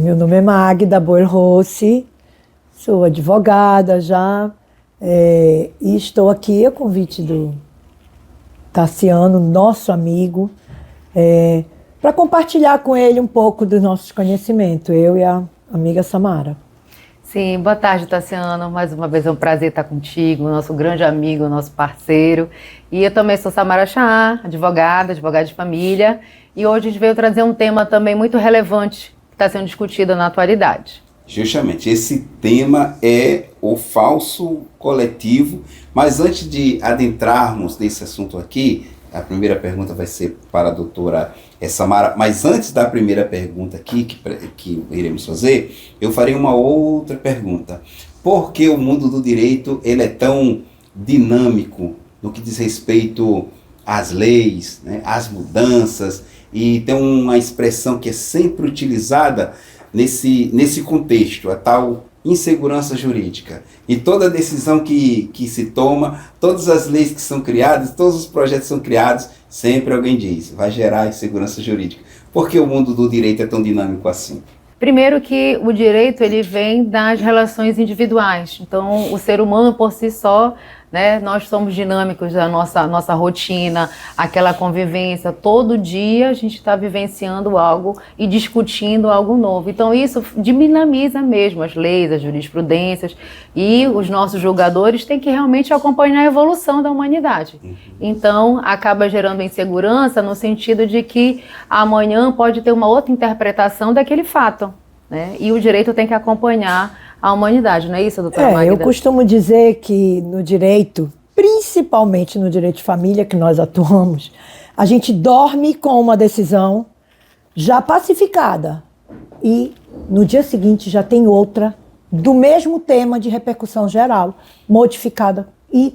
Meu nome é Magda Boer-Rossi, sou advogada já, e estou aqui a convite do Tassiano, nosso amigo, para compartilhar com ele um pouco dos nossos conhecimentos, eu e a amiga Samara. Sim, boa tarde, Tassiano. Mais uma vez é um prazer estar contigo, nosso grande amigo, nosso parceiro. E eu também sou Samara Chá, advogada de família. E hoje a gente veio trazer um tema também muito relevante que está sendo discutido na atualidade. Justamente, esse tema é o falso coletivo. Mas antes de adentrarmos nesse assunto aqui, a primeira pergunta vai ser para a doutora Samara, mas antes da primeira pergunta aqui que iremos fazer, eu farei uma outra pergunta. Por que o mundo do direito ele é tão dinâmico no que diz respeito às leis, né, às mudanças, e tem uma expressão que é sempre utilizada nesse contexto, a tal insegurança jurídica. E toda decisão que se toma, todas as leis que são criadas, todos os projetos que são criados, sempre alguém diz, vai gerar insegurança jurídica. Por que o mundo do direito é tão dinâmico assim? Primeiro que o direito ele vem das relações individuais. Então, o ser humano por si só, né, nós somos dinâmicos da nossa rotina, aquela convivência. Todo dia a gente está vivenciando algo e discutindo algo novo. Então, isso dinamiza mesmo as leis, as jurisprudências, e os nossos julgadores têm que realmente acompanhar a evolução da humanidade. Então, acaba gerando insegurança no sentido de que amanhã pode ter uma outra interpretação daquele fato, né? E o direito tem que acompanhar a humanidade, não é isso, doutora Magda? Eu costumo dizer que no direito, principalmente no direito de família que nós atuamos, a gente dorme com uma decisão já pacificada e no dia seguinte já tem outra do mesmo tema de repercussão geral, modificada e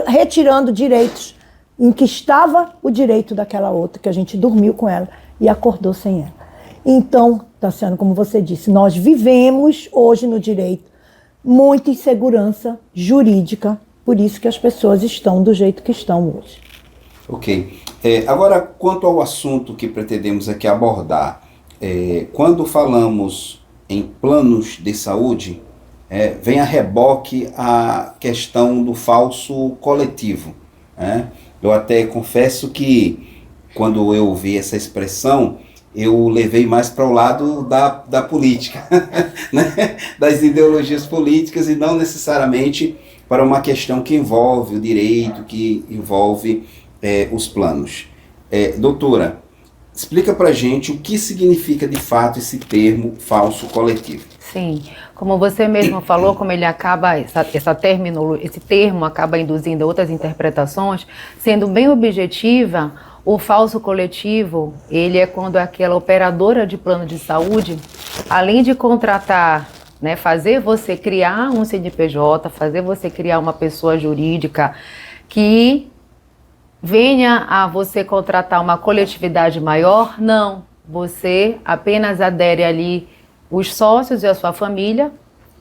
retirando direitos em que estava o direito daquela outra, que a gente dormiu com ela e acordou sem ela. Então, Tassiano, como você disse, nós vivemos hoje no direito muita insegurança jurídica, por isso que as pessoas estão do jeito que estão hoje. Ok. Agora, quanto ao assunto que pretendemos aqui abordar, quando falamos em planos de saúde, vem a reboque a questão do falso coletivo, né? Eu até confesso que, quando eu ouvi essa expressão, eu levei mais para o lado da política, né? Das ideologias políticas, e não necessariamente para uma questão que envolve o direito, que envolve os planos. Doutora, explica para a gente o que significa de fato esse termo falso coletivo. Sim, como você mesmo falou, como ele acaba, esse termo acaba induzindo outras interpretações, sendo bem objetiva. O falso coletivo, ele é quando aquela operadora de plano de saúde, além de contratar, né, fazer você criar um CNPJ, fazer você criar uma pessoa jurídica que venha a você contratar uma coletividade maior, não. Você apenas adere ali os sócios e a sua família,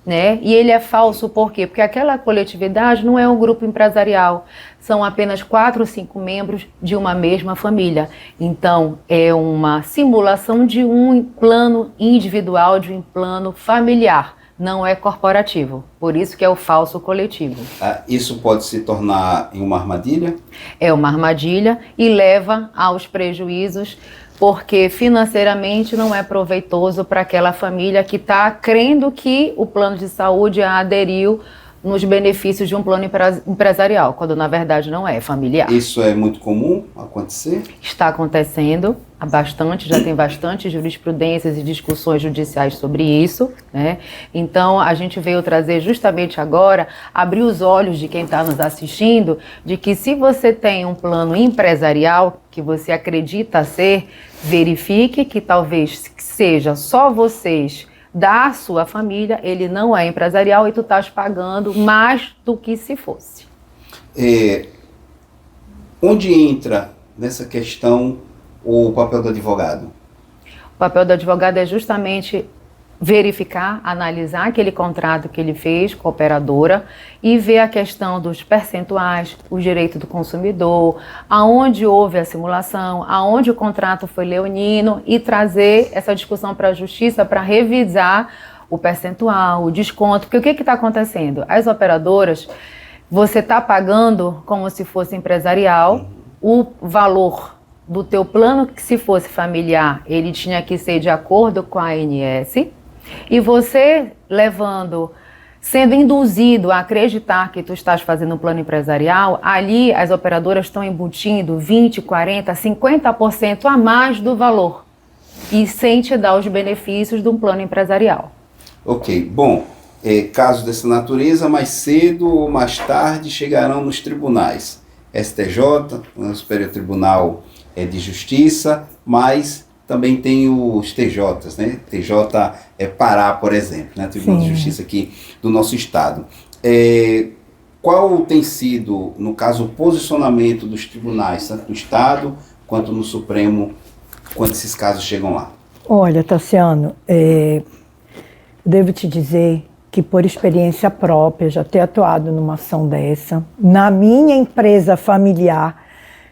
né? E ele é falso por quê? Porque aquela coletividade não é um grupo empresarial, são apenas 4 ou 5 membros de uma mesma família. Então, é uma simulação de um plano individual, de um plano familiar, não é corporativo. Por isso que é o falso coletivo. Isso pode se tornar em uma armadilha? É uma armadilha e leva aos prejuízos, porque financeiramente não é proveitoso para aquela família que está crendo que o plano de saúde aderiu nos benefícios de um plano empresarial, quando na verdade não é, familiar. Isso é muito comum acontecer? Está acontecendo há bastante, já tem bastante jurisprudências e discussões judiciais sobre isso, né? Então a gente veio trazer justamente agora, abrir os olhos de quem está nos assistindo, de que se você tem um plano empresarial que você acredita ser, verifique que talvez seja só vocês da sua família, ele não é empresarial e tu estás pagando mais do que se fosse. Onde entra nessa questão o papel do advogado? O papel do advogado é justamente verificar, analisar aquele contrato que ele fez com a operadora e ver a questão dos percentuais, o direito do consumidor, aonde houve a simulação, aonde o contrato foi leonino e trazer essa discussão para a justiça para revisar o percentual, o desconto, porque o que está acontecendo? As operadoras, você está pagando como se fosse empresarial, o valor do teu plano, que se fosse familiar, ele tinha que ser de acordo com a ANS, e você sendo induzido a acreditar que tu estás fazendo um plano empresarial, ali as operadoras estão embutindo 20%, 40%, 50% a mais do valor, e sem te dar os benefícios de um plano empresarial. Ok, bom, casos dessa natureza, mais cedo ou mais tarde, chegarão nos tribunais. STJ, o Superior Tribunal de Justiça, mas também tem os TJs, né? TJ Pará, por exemplo, né? Tribunal de Justiça aqui do nosso estado. Qual tem sido, no caso, o posicionamento dos tribunais, tanto no estado quanto no Supremo, quando esses casos chegam lá? Olha, Tassiano, devo te dizer que por experiência própria, já ter atuado numa ação dessa, na minha empresa familiar,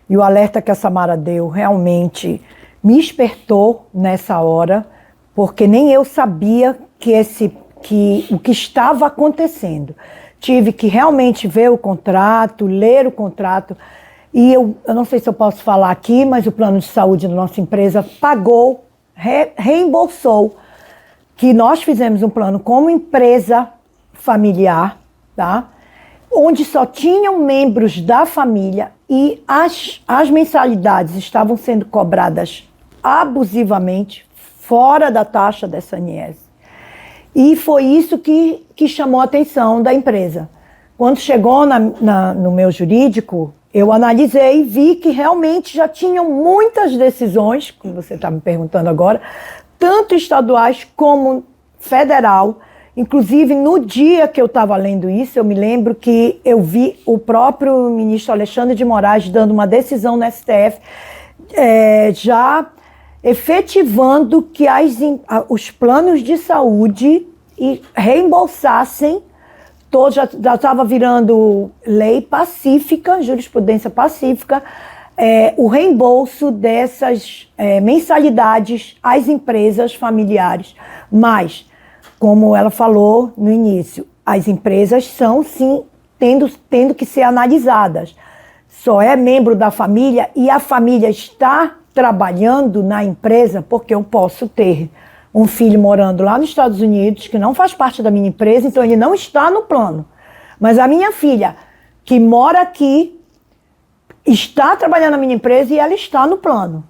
e o alerta que a Samara deu realmente me espertou nessa hora, porque nem eu sabia que o que estava acontecendo. Tive que realmente ver o contrato, ler o contrato, e eu não sei se eu posso falar aqui, mas o plano de saúde da nossa empresa pagou, reembolsou, que nós fizemos um plano como empresa familiar, tá? Onde só tinham membros da família e as mensalidades estavam sendo cobradas abusivamente, fora da taxa dessa ANS. E foi isso que chamou a atenção da empresa. Quando chegou no meu jurídico, eu analisei e vi que realmente já tinham muitas decisões, como você está me perguntando agora, tanto estaduais como federal. Inclusive, no dia que eu estava lendo isso, eu me lembro que eu vi o próprio ministro Alexandre de Moraes dando uma decisão no STF, já efetivando que os planos de saúde reembolsassem, já estava virando lei pacífica, jurisprudência pacífica, o reembolso dessas mensalidades às empresas familiares. Mas, como ela falou no início, as empresas são, sim, tendo que ser analisadas. Só é membro da família e a família está trabalhando na empresa, porque eu posso ter um filho morando lá nos Estados Unidos, que não faz parte da minha empresa, então ele não está no plano. Mas a minha filha, que mora aqui, está trabalhando na minha empresa e ela está no plano.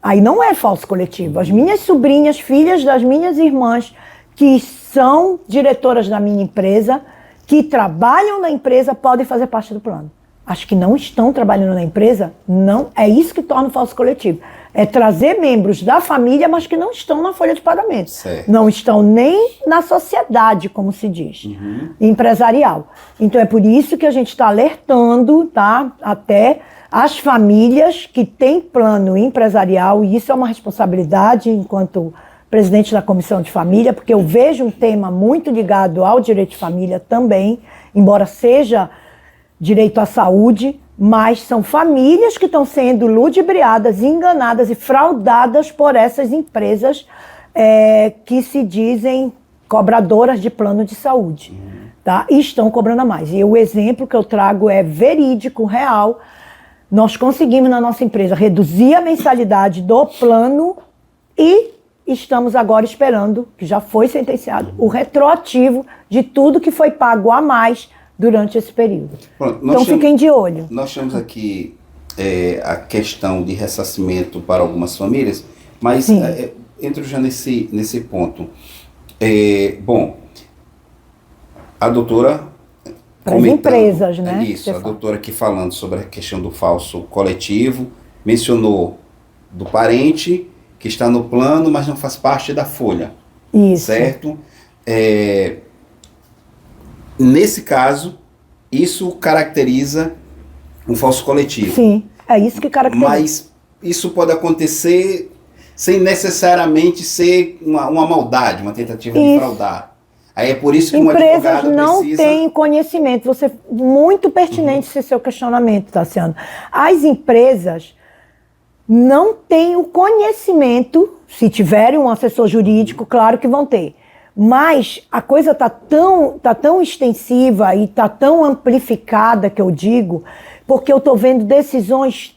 Aí não é falso coletivo. As minhas sobrinhas, filhas das minhas irmãs, que são diretoras da minha empresa, que trabalham na empresa, podem fazer parte do plano. As que não estão trabalhando na empresa, não é isso que torna o falso coletivo. É trazer membros da família, mas que não estão na folha de pagamento. Certo. Não estão nem na sociedade, como se diz, empresarial. Então é por isso que a gente está alertando, tá, até as famílias que têm plano empresarial, e isso é uma responsabilidade enquanto presidente da Comissão de Família, porque eu vejo um tema muito ligado ao direito de família também, embora seja direito à saúde, mas são famílias que estão sendo ludibriadas, enganadas e fraudadas por essas empresas que se dizem cobradoras de plano de saúde, tá? E estão cobrando a mais. E o exemplo que eu trago é verídico, real. Nós conseguimos na nossa empresa reduzir a mensalidade do plano e estamos agora esperando, que já foi sentenciado, o retroativo de tudo que foi pago a mais durante esse período. Pronto, então fiquem de olho. Nós temos aqui a questão de ressarcimento para algumas famílias, mas entro já nesse ponto. Bom, a doutora para as empresas, né? Isso, a doutora aqui falando sobre a questão do falso coletivo, mencionou do parente que está no plano, mas não faz parte da folha. Isso. Certo? Nesse caso, isso caracteriza um falso coletivo. Sim, é isso que caracteriza. Mas isso pode acontecer sem necessariamente ser uma maldade, uma tentativa de fraudar. Aí é por isso que um Empresas advogado não precisa... têm conhecimento. Você muito pertinente esse seu questionamento, Tassiano. As empresas não têm o conhecimento, se tiverem um assessor jurídico, claro que vão ter. Mas a coisa está tão extensiva e está tão amplificada, que eu digo, porque eu estou vendo decisões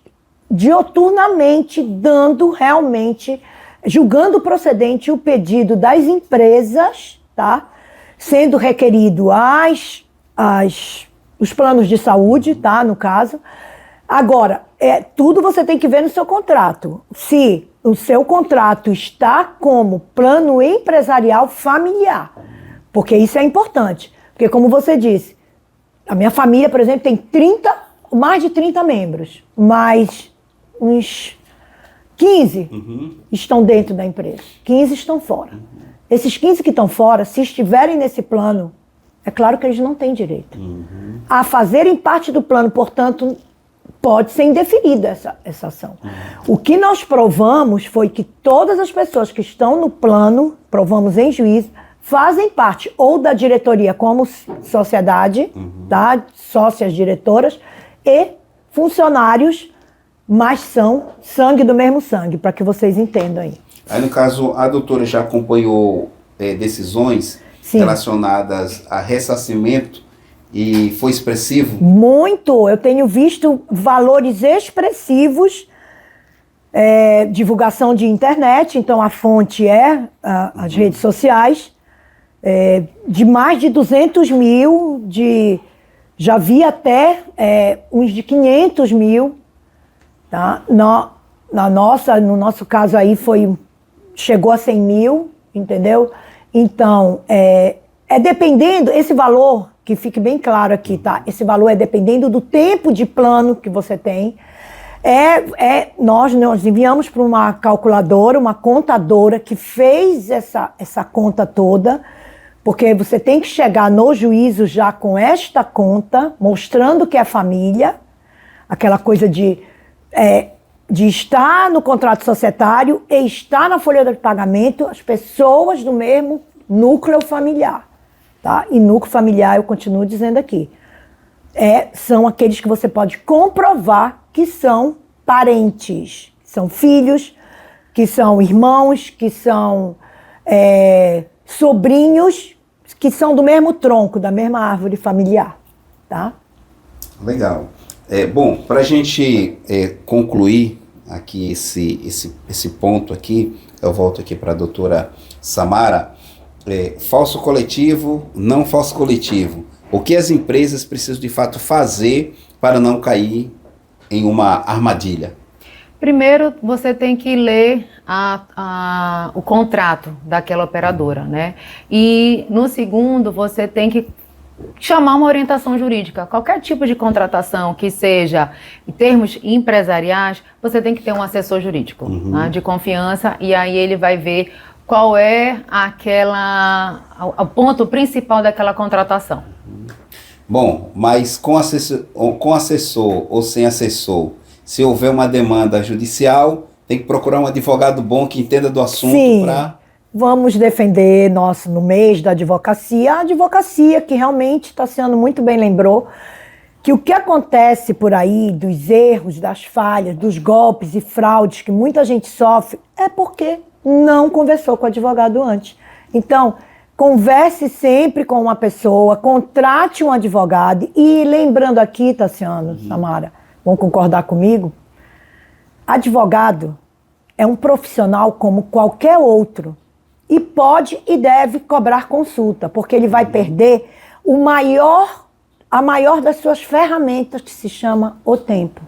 dioturnamente dando realmente, julgando procedente o pedido das empresas, tá? Sendo requerido os planos de saúde, tá? No caso. Agora, tudo você tem que ver no seu contrato. Se o seu contrato está como plano empresarial familiar, porque isso é importante. Porque, como você disse, a minha família, por exemplo, tem mais de 30 membros, mas uns 15 estão dentro da empresa, 15 estão fora. Esses 15 que estão fora, se estiverem nesse plano, é claro que eles não têm direito a fazerem parte do plano, portanto, pode ser indeferida essa ação. O que nós provamos foi que todas as pessoas que estão no plano, provamos em juízo, fazem parte ou da diretoria como sociedade, tá? Sócias diretoras, e funcionários, mas são sangue do mesmo sangue, para que vocês entendam aí. Aí, no caso, a doutora já acompanhou decisões relacionadas a ressarcimento e foi expressivo? Muito! Eu tenho visto valores expressivos, divulgação de internet, então a fonte as redes sociais, de mais de 200 mil, já vi até uns de 500 mil, tá? No nosso caso aí chegou a 100 mil, entendeu? Então, dependendo, esse valor, que fique bem claro aqui, tá? Esse valor é dependendo do tempo de plano que você tem. Nós enviamos para uma calculadora, uma contadora que fez essa conta toda, porque você tem que chegar no juízo já com esta conta, mostrando que é família, aquela coisa de estar no contrato societário e estar na folha de pagamento as pessoas do mesmo núcleo familiar. Tá? E núcleo familiar, eu continuo dizendo aqui, são aqueles que você pode comprovar que são parentes, são filhos, que são irmãos, que são sobrinhos, que são do mesmo tronco, da mesma árvore familiar. Tá? Legal. Bom, para a gente concluir aqui esse ponto aqui, eu volto aqui para a doutora Samara. Falso coletivo, não falso coletivo. O que as empresas precisam de fato fazer para não cair em uma armadilha? Primeiro, você tem que ler o contrato daquela operadora, né? E no segundo, você tem que chamar uma orientação jurídica. Qualquer tipo de contratação que seja em termos empresariais, você tem que ter um assessor jurídico, né, de confiança, e aí ele vai ver qual é o ponto principal daquela contratação. Bom, mas com assessor ou sem assessor, se houver uma demanda judicial, tem que procurar um advogado bom que entenda do assunto para... Vamos defender no mês da advocacia, a advocacia que realmente, Tassiano muito bem lembrou, que o que acontece por aí, dos erros, das falhas, dos golpes e fraudes que muita gente sofre, é porque não conversou com o advogado antes. Então, converse sempre com uma pessoa, contrate um advogado e lembrando aqui, Tassiano, Samara, vão concordar comigo, advogado é um profissional como qualquer outro e pode e deve cobrar consulta, porque ele vai perder a maior das suas ferramentas, que se chama o tempo.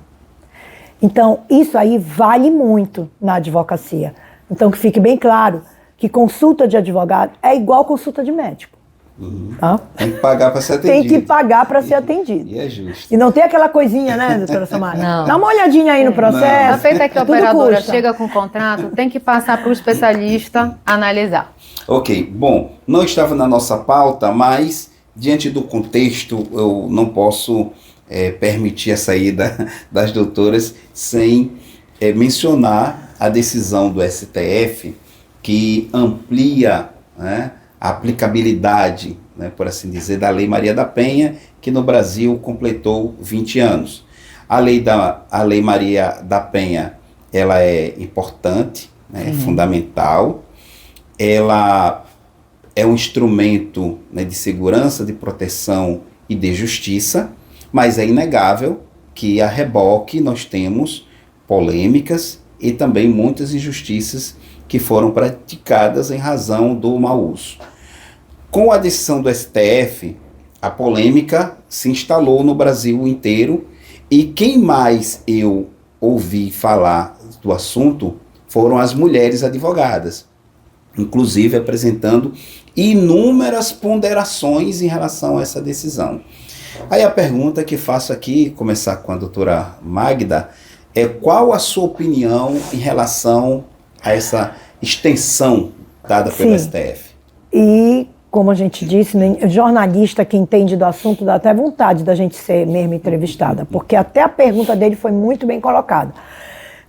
Então, isso aí vale muito na advocacia. Então, que fique bem claro que consulta de advogado é igual consulta de médico. Tá? Tem que pagar para ser atendido. Tem que pagar para ser atendido. E é justo. E não tem aquela coisinha, né, doutora Samara? Não. Dá uma olhadinha aí no processo. A feita que a tudo operadora custa. chega com o contrato, tem que passar para o especialista analisar. Ok, bom, não estava na nossa pauta, mas diante do contexto eu não posso permitir a saída das doutoras sem mencionar a decisão do STF que amplia, né, a aplicabilidade, né, por assim dizer, da Lei Maria da Penha, que no Brasil completou 20 anos. A Lei Maria da Penha, ela é importante, né, é fundamental, ela é um instrumento, né, de segurança, de proteção e de justiça, mas é inegável que a reboque nós temos polêmicas e também muitas injustiças que foram praticadas em razão do mau uso. Com a decisão do STF, a polêmica se instalou no Brasil inteiro e quem mais eu ouvi falar do assunto foram as mulheres advogadas, inclusive apresentando inúmeras ponderações em relação a essa decisão. Aí a pergunta que faço aqui, começar com a doutora Magda, é qual a sua opinião em relação a essa extensão dada pelo STF? E, como a gente disse, jornalista que entende do assunto dá até vontade da gente ser mesmo entrevistada, porque até a pergunta dele foi muito bem colocada,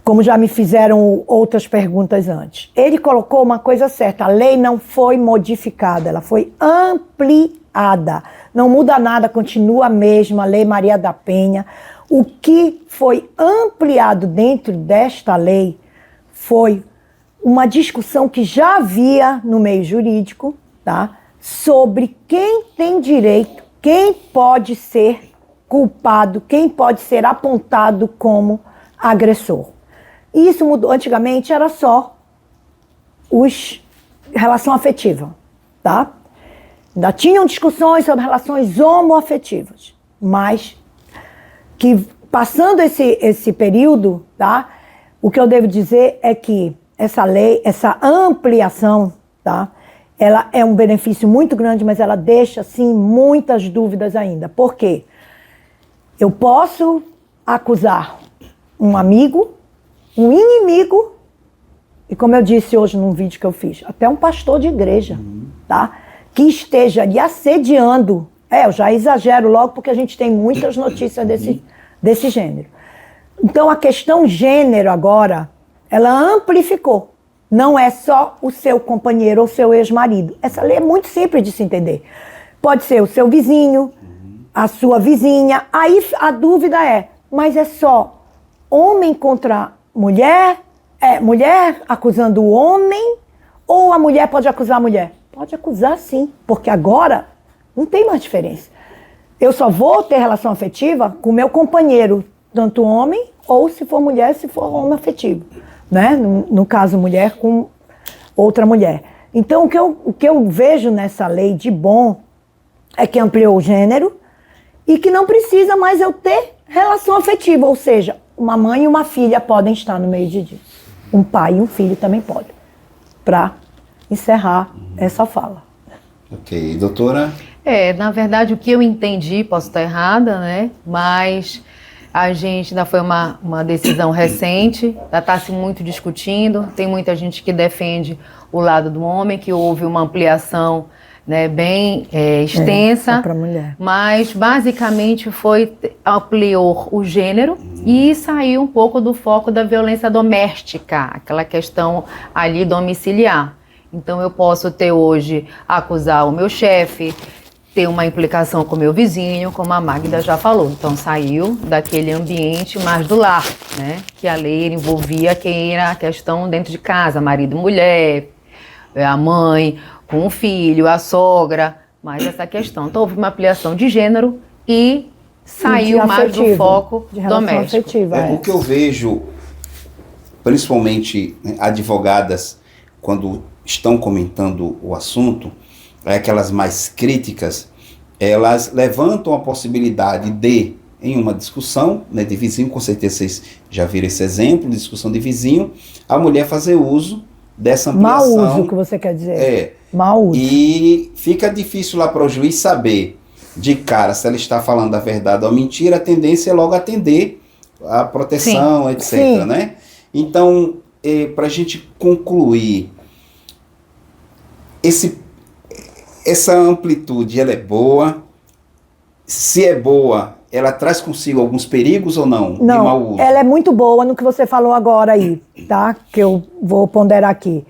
como já me fizeram outras perguntas antes. Ele colocou uma coisa certa, a lei não foi modificada, ela foi ampliada. Não muda nada, continua a mesma Lei Maria da Penha. O que foi ampliado dentro desta lei foi uma discussão que já havia no meio jurídico, tá? Sobre quem tem direito, quem pode ser culpado, quem pode ser apontado como agressor. Isso mudou. Antigamente era só relação afetiva, tá? Ainda tinham discussões sobre relações homoafetivas, mas que passando esse período, tá? O que eu devo dizer é que essa lei, essa ampliação, tá? Ela é um benefício muito grande, mas ela deixa, sim, muitas dúvidas ainda. Por quê? Eu posso acusar um amigo, um inimigo, e como eu disse hoje num vídeo que eu fiz, até um pastor de igreja, tá? Que esteja lhe assediando. Eu já exagero logo porque a gente tem muitas notícias desse gênero. Então a questão gênero agora, ela amplificou. Não é só o seu companheiro ou seu ex-marido. Essa lei é muito simples de se entender. Pode ser o seu vizinho, a sua vizinha. Aí a dúvida é, mas é só homem contra mulher? É mulher acusando o homem? Ou a mulher pode acusar a mulher? Pode acusar sim, porque agora não tem mais diferença. Eu só vou ter relação afetiva com meu companheiro, tanto homem, ou se for mulher, se for homem afetivo. Né? No caso, mulher com outra mulher. Então, o que eu vejo nessa lei de bom é que ampliou o gênero e que não precisa mais eu ter relação afetiva, ou seja, uma mãe e uma filha podem estar no meio disso. Um pai e um filho também podem. Para encerrar essa fala. Ok. Doutora? Na verdade, o que eu entendi, posso estar errada, né? Mas a gente ainda foi uma decisão recente, já está se muito discutindo, tem muita gente que defende o lado do homem, que houve uma ampliação, né, bem extensa, para mulher. Mas basicamente ampliou o gênero e saiu um pouco do foco da violência doméstica, aquela questão ali domiciliar. Então eu posso ter hoje, acusar o meu chefe, ter uma implicação com o meu vizinho, como a Magda já falou. Então saiu daquele ambiente mais do lar, né? Que a lei envolvia quem era a questão dentro de casa, marido e mulher, a mãe com o filho, a sogra, mais essa questão. Então houve uma ampliação de gênero e saiu mais do foco doméstico. Afetiva, O que eu vejo, principalmente advogadas, quando estão comentando o assunto, aquelas mais críticas, elas levantam a possibilidade de, em uma discussão, né, de vizinho, com certeza vocês já viram esse exemplo, de discussão de vizinho, a mulher fazer uso dessa ampliação. Mau uso, que você quer dizer. Mau uso. E fica difícil lá para o juiz saber, de cara, se ela está falando a verdade ou mentira, a tendência é logo atender a proteção, sim, etc. Sim. Né? Então, para a gente concluir, essa amplitude ela é boa. Se é boa, ela traz consigo alguns perigos ou não? De Não, mau uso? ela é muito boa no que você falou agora aí, tá? Que eu vou ponderar aqui.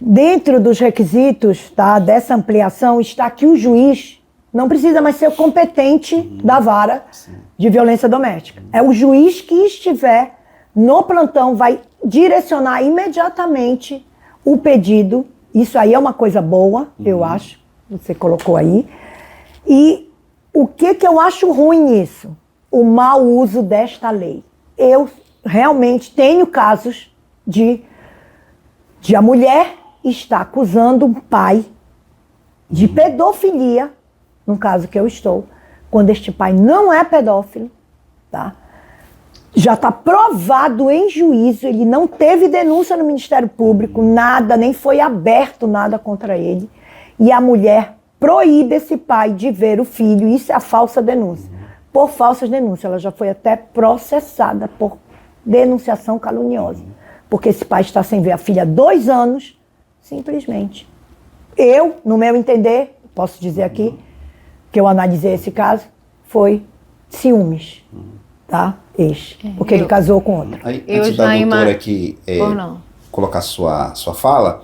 Dentro dos requisitos, tá, dessa ampliação está que o juiz não precisa mais ser o competente da vara de violência doméstica. É o juiz que estiver no plantão, vai direcionar imediatamente o pedido. Isso aí é uma coisa boa, eu acho, você colocou aí. E o que eu acho ruim nisso? O mau uso desta lei. Eu realmente tenho casos de a mulher estar acusando um pai de pedofilia, no caso que eu estou, quando este pai não é pedófilo, tá? Já está provado em juízo, ele não teve denúncia no Ministério Público, nada, nem foi aberto nada contra ele. E a mulher proíbe esse pai de ver o filho, isso é a falsa denúncia. Por falsas denúncias, ela já foi até processada por denunciação caluniosa. Porque esse pai está sem ver a filha há 2 anos, simplesmente. Eu, no meu entender, posso dizer aqui, que eu analisei esse caso, foi ciúmes, tá? Porque ele casou com outra. Aí, antes da doutora aqui colocar sua fala,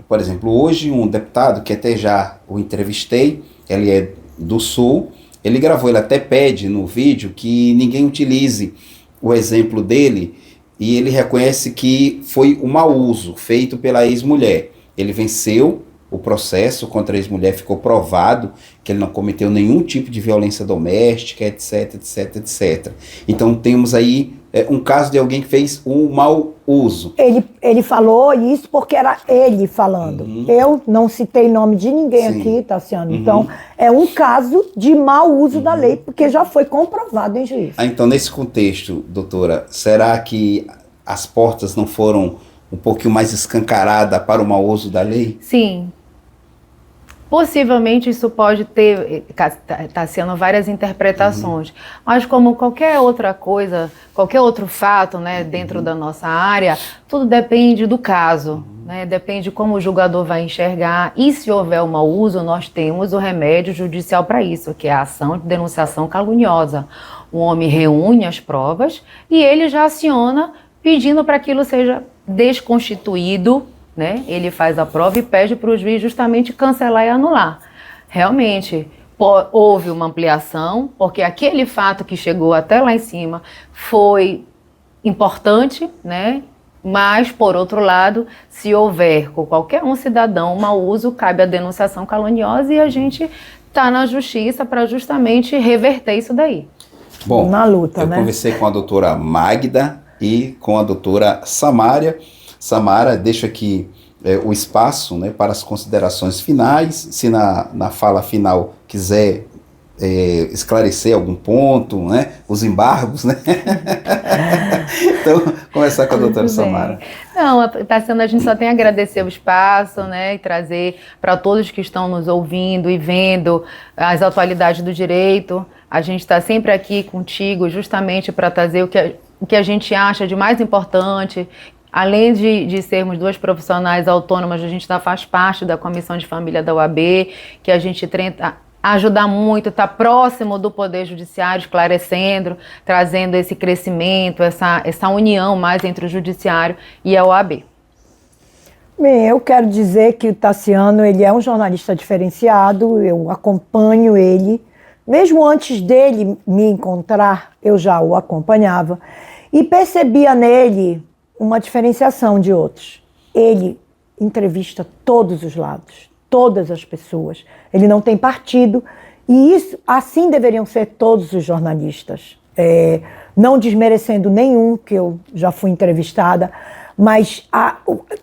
por exemplo, hoje um deputado, que até já o entrevistei, ele é do Sul, ele gravou, ele até pede no vídeo que ninguém utilize o exemplo dele, e ele reconhece que foi um mau uso feito pela ex-mulher. Ele venceu o processo contra a ex-mulher, ficou provado que ele não cometeu nenhum tipo de violência doméstica, etc, etc, etc. Então temos aí um caso de alguém que fez um mau uso. Ele falou isso porque era ele falando. Eu não citei nome de ninguém aqui, Tassiano. Então, é um caso de mau uso da lei, porque já foi comprovado em juízo. Então, nesse contexto, doutora, será que as portas não foram um pouquinho mais escancaradas para o mau uso da lei? Sim. Possivelmente isso pode ter, está sendo várias interpretações, mas como qualquer outra coisa, qualquer outro fato, né, dentro da nossa área, tudo depende do caso, né, depende de como o julgador vai enxergar, e se houver um mau uso, nós temos o remédio judicial para isso, que é a ação de denunciação caluniosa. O homem reúne as provas e ele já aciona pedindo para que aquilo seja desconstituído, né? Ele faz a prova e pede para o juiz justamente cancelar e anular. Realmente, houve uma ampliação, porque aquele fato que chegou até lá em cima foi importante, né? Mas, por outro lado, se houver com qualquer cidadão um mau uso, cabe a denunciação caluniosa e a gente está na justiça para justamente reverter isso daí. Bom, na luta, eu né? Conversei com a doutora Magda e com a doutora Samária. Samara, deixo aqui o espaço, né, para as considerações finais. Se na fala final quiser esclarecer algum ponto, né, os embargos, né? Então, começar com a doutora Samara. Não, Tassiano, a gente só tem a agradecer o espaço, né, e trazer para todos que estão nos ouvindo e vendo as atualidades do direito. A gente está sempre aqui contigo justamente para trazer o que a gente acha de mais importante. Além de sermos 2 profissionais autônomas, a gente faz parte da Comissão de Família da OAB, que a gente tenta ajudar muito, está próximo do Poder Judiciário, esclarecendo, trazendo esse crescimento, essa união mais entre o Judiciário e a OAB. Bem, eu quero dizer que o Tassiano, ele é um jornalista diferenciado, eu acompanho ele. Mesmo antes dele me encontrar, eu já o acompanhava e percebia nele uma diferenciação de outros. Ele entrevista todos os lados, todas as pessoas. Ele não tem partido e isso, assim deveriam ser todos os jornalistas. Não desmerecendo nenhum, que eu já fui entrevistada, mas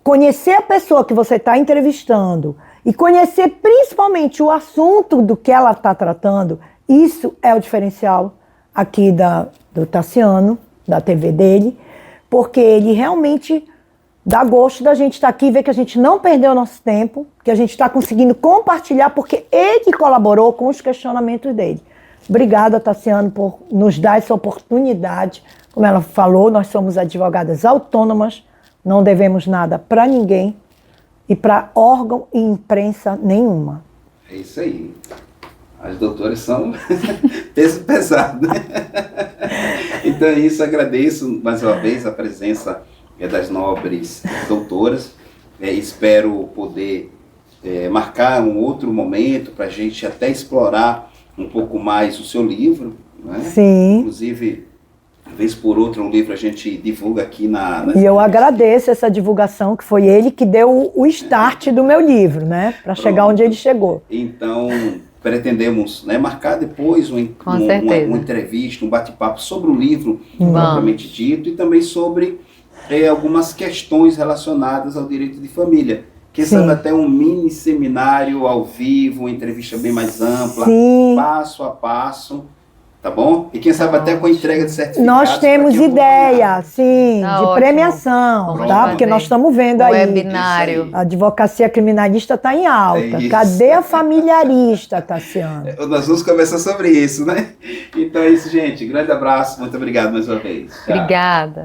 conhecer a pessoa que você está entrevistando e conhecer principalmente o assunto do que ela está tratando, isso é o diferencial aqui do Tassiano, da TV dele, porque ele realmente dá gosto da gente estar aqui e ver que a gente não perdeu nosso tempo, que a gente está conseguindo compartilhar, porque ele colaborou com os questionamentos dele. Obrigada, Tassiano, por nos dar essa oportunidade. Como ela falou, nós somos advogadas autônomas, não devemos nada para ninguém e para órgão e imprensa nenhuma. É isso aí. As doutoras são peso pesado, né? Então é isso, agradeço mais uma vez a presença das nobres doutoras. Espero poder marcar um outro momento para a gente até explorar um pouco mais o seu livro, né? Sim. Inclusive, vez por outra, um livro a gente divulga aqui na E eu agradeço essa divulgação, que foi ele que deu o start do meu livro, né? Para chegar onde ele chegou. Então, pretendemos, né, marcar depois uma entrevista, um bate-papo sobre o livro propriamente dito e também sobre algumas questões relacionadas ao direito de família. Quem sabe até um mini seminário ao vivo, uma entrevista bem mais ampla, passo a passo. Tá bom? E quem sabe até com a entrega de certificados. Nós temos ideia, sim, de premiação, tá? Porque nós estamos vendo aí. Webinário. A advocacia criminalista está em alta. Cadê a familiarista, Tassiano? Nós vamos conversar sobre isso, né? Então é isso, gente. Grande abraço. Muito obrigado mais uma vez. Tchau. Obrigada.